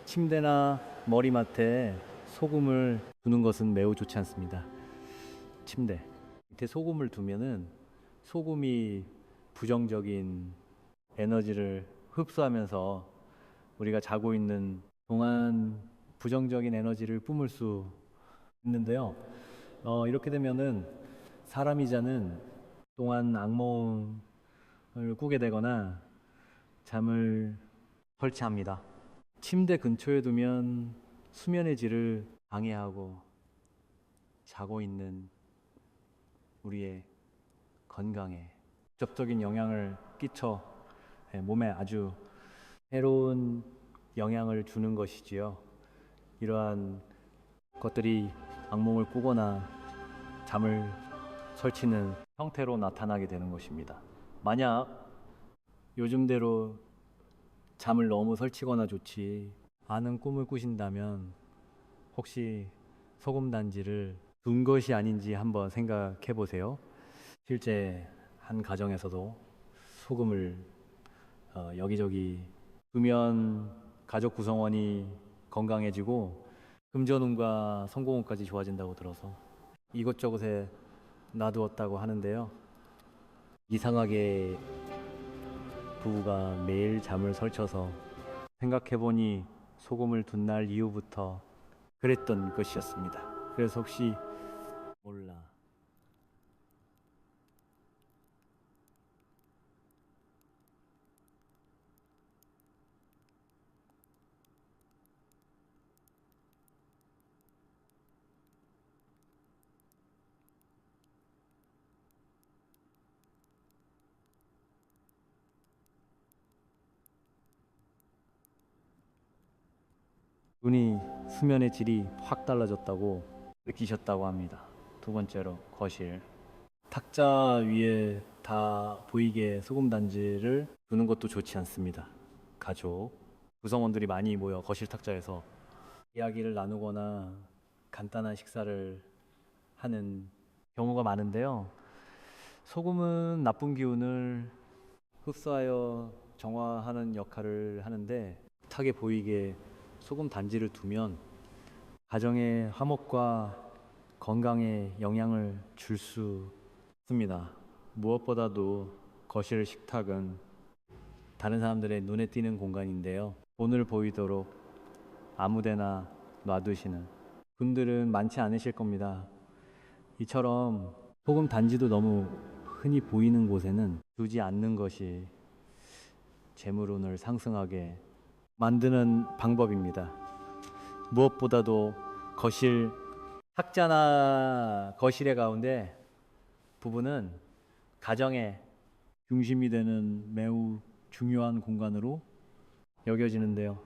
침대나 머리맡에 소금을 두는 것은 매우 좋지 않습니다. 침대 밑에 소금을 두면은 소금이 부정적인 에너지를 흡수하면서 우리가 자고 있는 동안 부정적인 에너지를 뿜을 수 있는데요. 이렇게 되면은 사람이 자는 동안 악몽을 꾸게 되거나 잠을 설치합니다. 침대 근처에 두면 수면의 질을 방해하고 자고 있는 우리의 건강에 직접적인 영향을 끼쳐 몸에 아주 해로운 영향을 주는 것이지요. 이러한 것들이 악몽을 꾸거나 잠을 설치는 형태로 나타나게 되는 것입니다. 만약 요즘대로 잠을 너무 설치거나 좋지 않은 꿈을 꾸신다면 혹시 소금 단지를 둔 것이 아닌지 한번 생각해 보세요. 실제 한 가정에서도 소금을 여기저기 두면 가족 구성원이 건강해지고 금전운과 성공운까지 좋아진다고 들어서 이것저것에 놔두었다고 하는데요. 이상하게 부부가 매일 잠을 설쳐서 생각해보니 소금을 둔 날 이후부터 그랬던 것이었습니다. 그래서 혹시 몰라 눈이 수면의 질이 확 달라졌다고 느끼셨다고 합니다. 두 번째로 거실 탁자 위에 다 보이게 소금 단지를 두는 것도 좋지 않습니다. 가족 구성원들이 많이 모여 거실 탁자에서 이야기를 나누거나 간단한 식사를 하는 경우가 많은데요. 소금은 나쁜 기운을 흡수하여 정화하는 역할을 하는데 탁에 보이게 소금 단지를 두면 가정의 화목과 건강에 영향을 줄 수 있습니다. 무엇보다도 거실 식탁은 다른 사람들의 눈에 띄는 공간인데요. 돈을 보이도록 아무데나 놔두시는 분들은 많지 않으실 겁니다. 이처럼 소금 단지도 너무 흔히 보이는 곳에는 두지 않는 것이 재물운을 상승하게 만드는 방법입니다. 무엇보다도 거실, 탁자나 거실의 가운데 부분은 가정의 중심이 되는 매우 중요한 공간으로 여겨지는데요.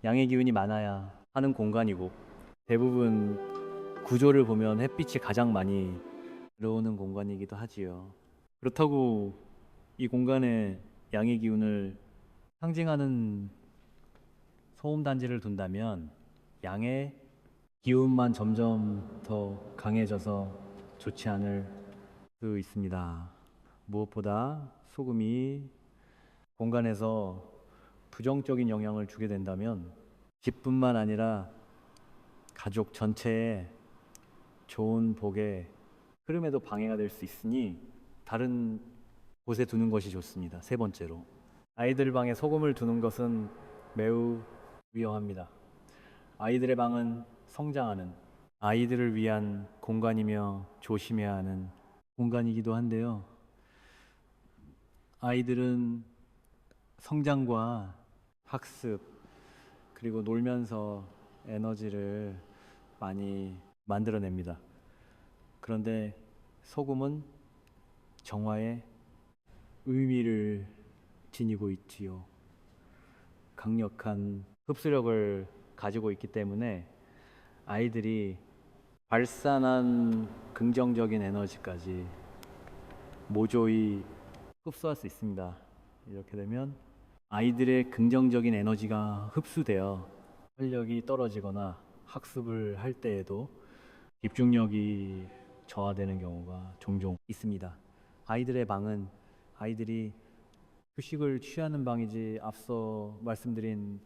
양의 기운이 많아야 하는 공간이고 대부분 구조를 보면 햇빛이 가장 많이 들어오는 공간이기도 하지요. 그렇다고 이 공간에 양의 기운을 상징하는 소음단지를 둔다면 양의 기운만 점점 더 강해져서 좋지 않을 수 있습니다. 무엇보다 소금이 공간에서 부정적인 영향을 주게 된다면 집뿐만 아니라 가족 전체에 좋은 복의 흐름에도 방해가 될 수 있으니 다른 곳에 두는 것이 좋습니다. 세 번째로, 아이들 방에 소금을 두는 것은 매우 위험합니다. 아이들의 방은 성장하는, 아이들을 위한 공간이며 조심해야 하는 공간이기도 한데요. 아이들은 성장과 학습 그리고 놀면서 에너지를 많이 만들어냅니다. 그런데 소금은 정화의 의미를 지니고 있지요. 강력한 흡수력을 가지고 있기 때문에 아이들이 발산한 긍정적인 에너지까지 모조리 흡수할 수 있습니다. 이렇게 되면 아이들의 긍정적인 에너지가 흡수되어 활력이 떨어지거나 학습을 할 때에도 집중력이 저하되는 경우가 종종 있습니다. 아이들의 방은 아이들이 휴식을 취하는 방이지 앞서 말씀드린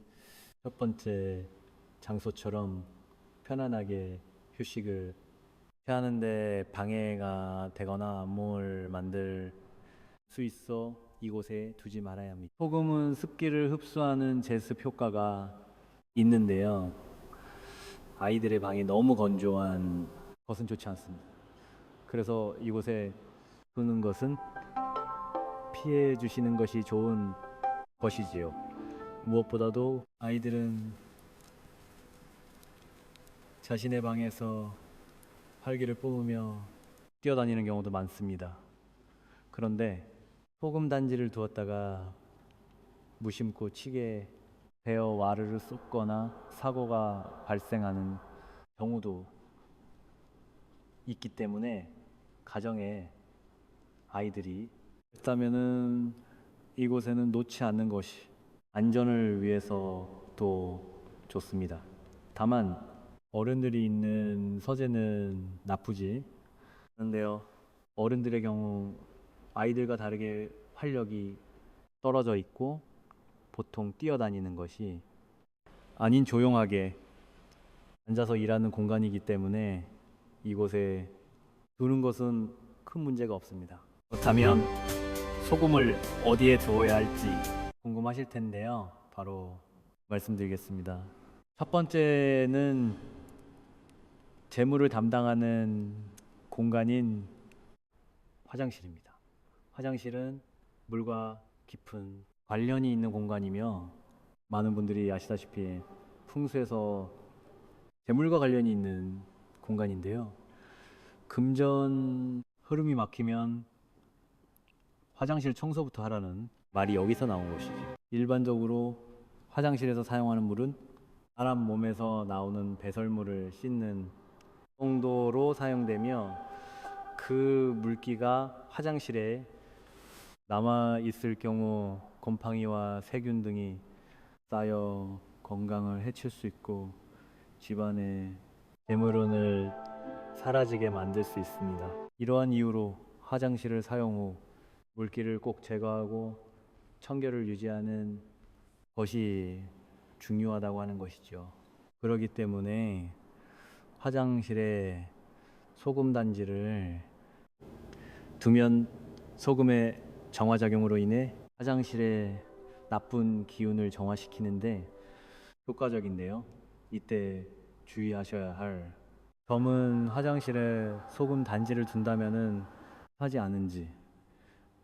첫 번째 장소처럼 편안하게 휴식을 취하는데 방해가 되거나 암몽을 만들 수 있어 이곳에 두지 말아야 합니다. 소금은 습기를 흡수하는 제습 효과가 있는데요. 아이들의 방이 너무 건조한 것은 좋지 않습니다. 그래서 이곳에 두는 것은 피해 주시는 것이 좋은 것이지요. 무엇보다도 아이들은 자신의 방에서 활기를 뿜으며 뛰어다니는 경우도 많습니다. 그런데 소금 단지를 두었다가 무심코 치게 되어 와르르 쏟거나 사고가 발생하는 경우도 있기 때문에 가정에 아이들이 있다면은 이곳에는 놓지 않는 것이 안전을 위해서도 좋습니다. 다만 어른들이 있는 서재는 나쁘지 않은데요. 어른들의 경우 아이들과 다르게 활력이 떨어져 있고 보통 뛰어다니는 것이 아닌 조용하게 앉아서 일하는 공간이기 때문에 이곳에 두는 것은 큰 문제가 없습니다. 그렇다면 소금을 어디에 두어야 할지 궁금하실 텐데요. 바로 말씀드리겠습니다. 첫 번째는 재물을 담당하는 공간인 화장실입니다. 화장실은 물과 깊은 관련이 있는 공간이며 많은 분들이 아시다시피 풍수에서 재물과 관련이 있는 공간인데요. 금전 흐름이 막히면 화장실 청소부터 하라는 말이 여기서 나온 것이죠. 일반적으로 화장실에서 사용하는 물은 사람 몸에서 나오는 배설물을 씻는 정도로 사용되며 그 물기가 화장실에 남아 있을 경우 곰팡이와 세균 등이 쌓여 건강을 해칠 수 있고 집안의 재물운을 사라지게 만들 수 있습니다. 이러한 이유로 화장실을 사용 후 물기를 꼭 제거하고 청결을 유지하는 것이 중요하다고 하는 것이죠. 그렇기 때문에 화장실에 소금 단지를 두면 소금의 정화작용으로 인해 화장실의 나쁜 기운을 정화시키는데 효과적인데요. 이때 주의하셔야 할 점은 화장실에 소금 단지를 둔다면은 하지 않은지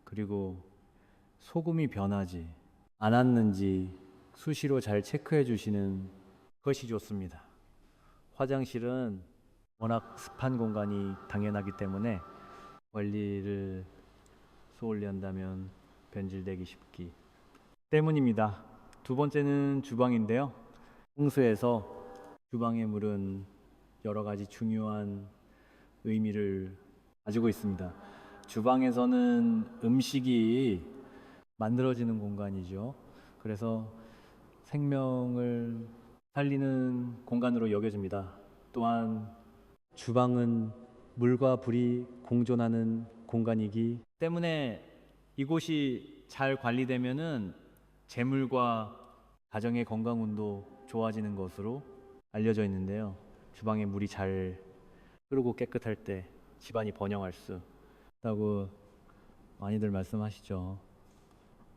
그리고 소금이 변하지 않았는지 수시로 잘 체크해 주시는 그것이 좋습니다. 화장실은 워낙 습한 공간이 당연하기 때문에 관리를 소홀히 한다면 변질되기 쉽기 때문입니다. 두 번째는 주방인데요. 풍수에서 주방의 물은 여러 가지 중요한 의미를 가지고 있습니다. 주방에서는 음식이 만들어지는 공간이죠. 그래서 생명을 살리는 공간으로 여겨집니다. 또한 주방은 물과 불이 공존하는 공간이기 때문에 이곳이 잘 관리되면은 재물과 가정의 건강운도 좋아지는 것으로 알려져 있는데요. 주방에 물이 잘 흐르고 깨끗할 때 집안이 번영할 수 있다고 많이들 말씀하시죠.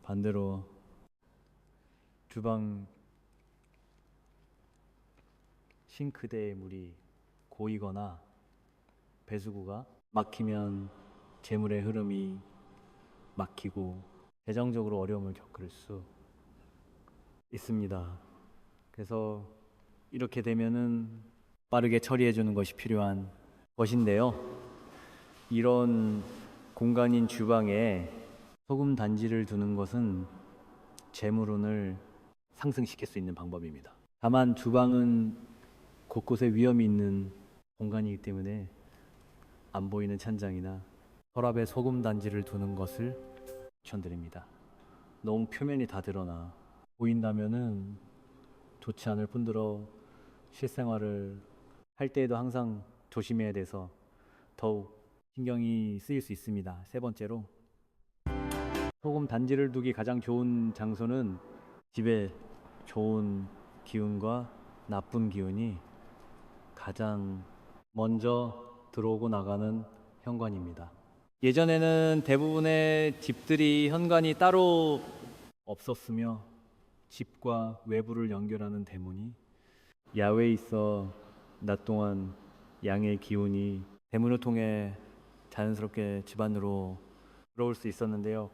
반대로 주방 싱크대의 물이 고이거나 배수구가 막히면 재물의 흐름이 막히고 재정적으로 어려움을 겪을 수 있습니다. 그래서 이렇게 되면은 빠르게 처리해 주는 것이 필요한 것인데요. 이런 공간인 주방에 소금 단지를 두는 것은 재물운을 상승시킬 수 있는 방법입니다. 다만 주방은 곳곳에 위험이 있는 공간이기 때문에 안 보이는 찬장이나 서랍에 소금 단지를 두는 것을 추천드립니다. 너무 표면이 다 드러나 보인다면은 좋지 않을 뿐더러 실생활을 할 때에도 항상 조심해야 돼서 더욱 신경이 쓰일 수 있습니다. 세 번째로 소금 단지를 두기 가장 좋은 장소는 집에 좋은 기운과 나쁜 기운이 가장 먼저 들어오고 나가는 현관입니다. 예전에는 대부분의 집들이 현관이 따로 없었으며 집과 외부를 연결하는 대문이 야외에 있어 낮 동안 양의 기운이 대문을 통해 자연스럽게 집 안으로 들어올 수 있었는데요.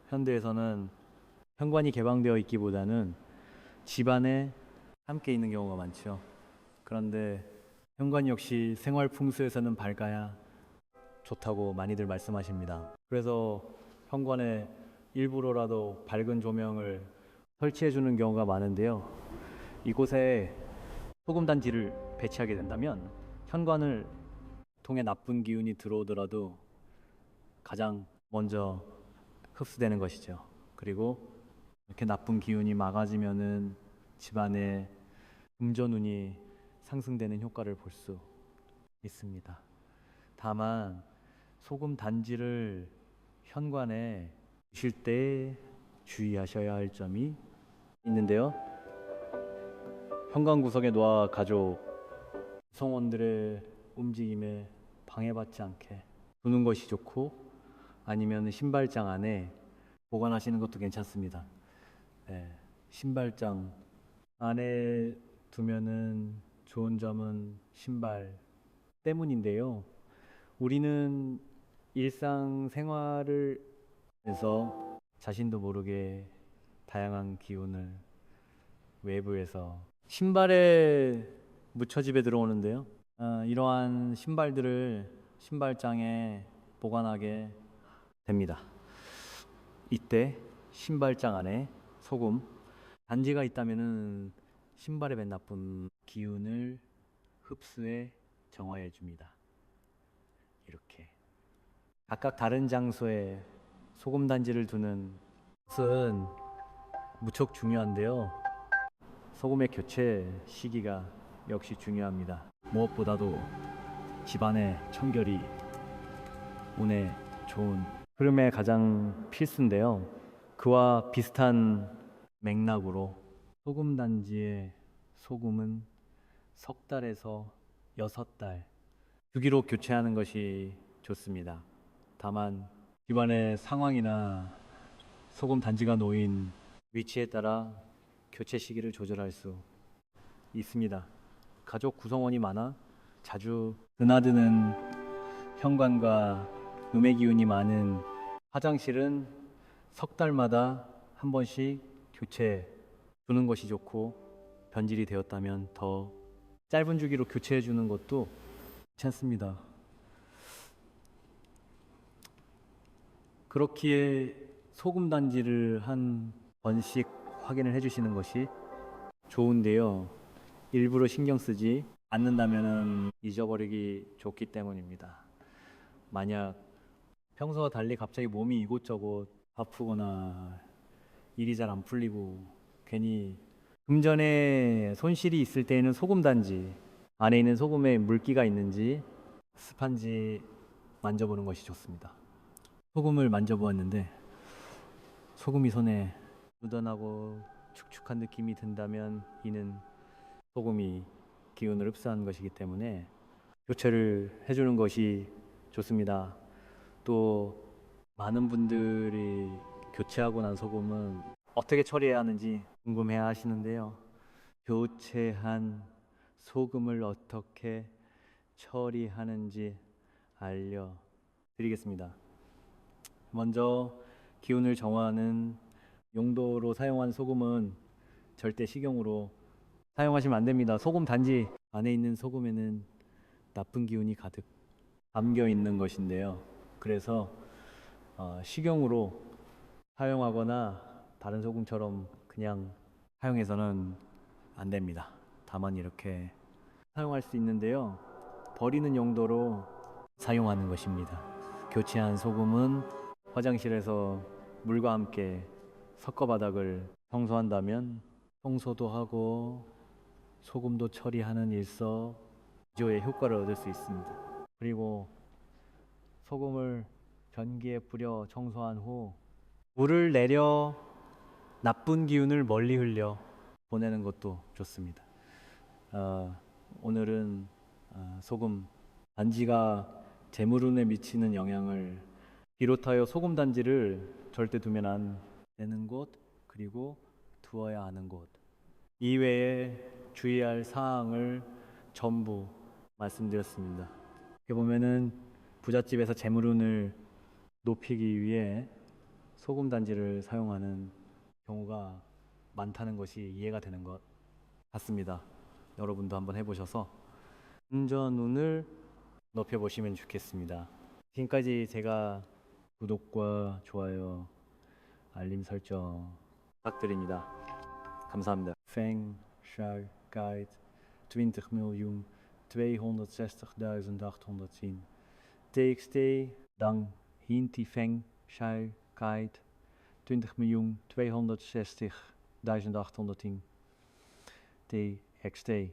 현대에서는 현관이 개방되어 있기보다는 집 안에 함께 있는 경우가 많죠. 그런데 현관 역시 생활 풍수에서는 밝아야 좋다고 많이들 말씀하십니다. 그래서 현관에 일부러라도 밝은 조명을 설치해 주는 경우가 많은데요. 이곳에 소금 단지를 배치하게 된다면 현관을 통해 나쁜 기운이 들어오더라도 가장 먼저 흡수되는 것이죠. 그리고 이렇게 나쁜 기운이 막아지면은 집안에 금전운이 상승되는 효과를 볼 수 있습니다. 다만 소금 단지를 현관에 두실 때 주의하셔야 할 점이 있는데요. 현관 구석에 놓아 가족 구성원들의 움직임에 방해받지 않게 두는 것이 좋고 아니면 신발장 안에 보관하시는 것도 괜찮습니다. 네, 신발장 안에 두면은 좋은 점은 신발 때문인데요. 우리는 일상생활을 해서 자신도 모르게 다양한 기운을 외부에서 신발에 묻혀 집에 들어오는데요. 이러한 신발들을 신발장에 보관하게 됩니다. 이때 신발장 안에 소금 단지가 있다면은 신발에 밴 나쁜 기운을 흡수해 정화해 줍니다. 이렇게 각각 다른 장소에 소금 단지를 두는 것은 무척 중요한데요. 소금의 교체 시기가 역시 중요합니다. 무엇보다도 집안의 청결이 운에 좋은 흐름에 가장 필수인데요. 그와 비슷한 맥락으로 소금 단지의 소금은 석 달에서 6달 주기로 교체하는 것이 좋습니다. 다만 집안의 상황이나 소금 단지가 놓인 위치에 따라 교체 시기를 조절할 수 있습니다. 가족 구성원이 많아 자주 드나드는 현관과 음의 기운이 많은 화장실은 석 달마다 한 번씩 교체 두는 것이 좋고 변질이 되었다면 더 짧은 주기로 교체해 주는 것도 괜찮습니다. 그렇기에 소금 단지를 한 번씩 확인을 해 주시는 것이 좋은데요. 일부러 신경 쓰지 않는다면 잊어버리기 좋기 때문입니다. 만약 평소와 달리 갑자기 몸이 이곳저곳 아프거나 일이 잘 안 풀리고 괜히 금전에 손실이 있을 때에는 소금 단지 안에 있는 소금에 물기가 있는지 습한지 만져보는 것이 좋습니다. 소금을 만져보았는데 소금이 손에 묻어나고 축축한 느낌이 든다면 이는 소금이 기운을 흡수한 것이기 때문에 교체를 해주는 것이 좋습니다. 또 많은 분들이 교체하고 난 소금은 어떻게 처리해야 하는지 궁금해 하시는데요. 교체한 소금을 어떻게 처리하는지 알려드리겠습니다. 먼저 기운을 정화하는 용도로 사용한 소금은 절대 식용으로 사용하시면 안 됩니다. 소금 단지 안에 있는 소금에는 나쁜 기운이 가득 담겨 있는 것인데요. 그래서 식용으로 사용하거나 다른 소금처럼 그냥 사용해서는 안 됩니다. 다만 이렇게 사용할 수 있는데요. 버리는 용도로 사용하는 것입니다. 교체한 소금은 화장실에서 물과 함께 섞어 바닥을 청소한다면 청소도 하고 소금도 처리하는 일석이조의 효과를 얻을 수 있습니다. 그리고 소금을 변기에 뿌려 청소한 후 물을 내려 나쁜 기운을 멀리 흘려 보내는 것도 좋습니다. 오늘은 소금 단지가 재물운에 미치는 영향을 비롯하여 소금 단지를 절대 두면 안 되는 곳 그리고 두어야 하는 곳 이외에 주의할 사항을 전부 말씀드렸습니다. 이렇게 보면은 부잣집에서 재물운을 높이기 위해 소금 단지를 사용하는 경우가 많다는 것이 이해가 되는 것 같습니다. 여러분도 한번 해보셔서 금전운을 높여보시면 좋겠습니다. 지금까지 제가 구독과 좋아요, 알림 설정 부탁드립니다. 감사합니다. Feng Shui Guide 20.260.810 TXT Dang Hinti Feng Shui Guide 20.260.810 TXT